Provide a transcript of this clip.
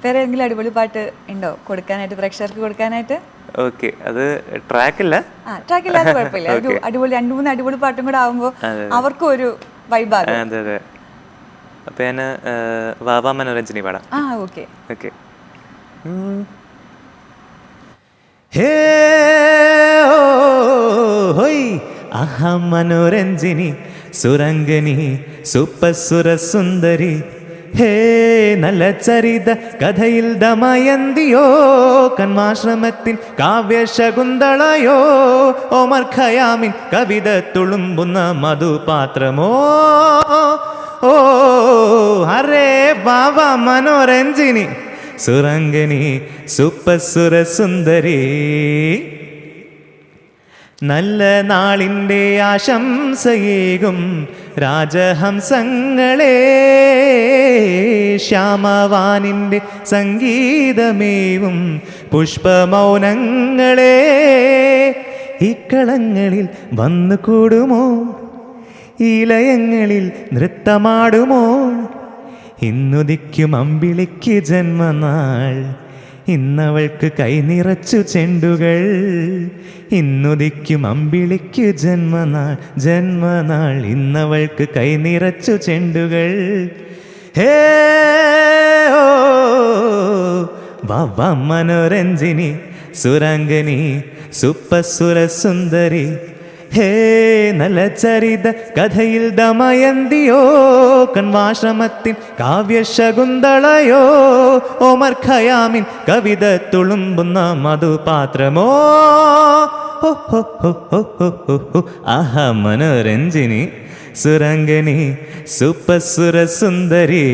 വേറെ ഏതെങ്കിലും അടിപൊളി പാട്ട് ഉണ്ടോ കൊടുക്കാനായിട്ട്, പ്രേക്ഷകർക്ക് കൊടുക്കാനായിട്ട്? ഓക്കെ, അത് ട്രാക്കില്ല. ട്രാക്കില്ലാത്ത കുഴപ്പമില്ല. ഒരു അടിപൊളി 2-3 അടിപൊളി പാട്ടും കൂടെ ആവുമ്പോൾ അവർക്കും ഒരു വൈബാകും. അതെ അതെ. അപ്പൊ ഞാൻ വാവാ മനോരഞ്ജനി പാടാം. Okay okay. ഹേ ഓ ഹോയ് ആഹാ മനോരഞ്ജിനി സുരംഗനി സുപ്പസുര സുന്ദരി ഹേ നല്ല ചരിത കഥയിൽ ദമയന്തിയോ കന്മാശ്രമത്തിൻ കാവ്യശകുന്തളയോ ഓമർ ഖയാമിൻ കവിത തുളുമ്പുന്ന മധുപാത്രമോ ഓ ഹരേ ബാബ മനോരഞ്ജിനി സുരംഗനി സുപ്പസുര സുന്ദരി നല്ല നാളിൻ്റെ ആശംസയേകും രാജഹംസങ്ങളെ ശ്യാമവാനിൻ്റെ സംഗീതമേവും പുഷ്പമൗനങ്ങളെ ഇക്കളങ്ങളിൽ വന്നു കൂടുമോ, ഇലയങ്ങളിൽ നൃത്തമാടുമോ, ഇന്നുദിക്കും അമ്പിളിക്ക് ജന്മനാൾ, ഇന്നവൾക്ക് കൈനിറച്ചു ചെണ്ടുകൾ, ഇന്നുദിക്കും അമ്പിളിക്ക് ജന്മനാൾ, ജന്മനാൾ, ഇന്നവൾക്ക് കൈനിറച്ചു ചെണ്ടുകൾ. ഹേ ഓ വാവാ മനോരഞ്ജിനി സുരംഗനി സുപ്പസുര സുന്ദരി ഹേ നല്ല ചരിത കഥയിൽ ദമയന്തിയോ കൺവാശ്രമത്തിൻ കാവ്യശകുന്തളയോ ഓമർ ഖയാമിൻ കവിത തുളുമ്പുന്ന മധുപാത്രമോ ആഹാ മനോരഞ്ജിനി സുരംഗനി സുപ്പസുര സുന്ദരി.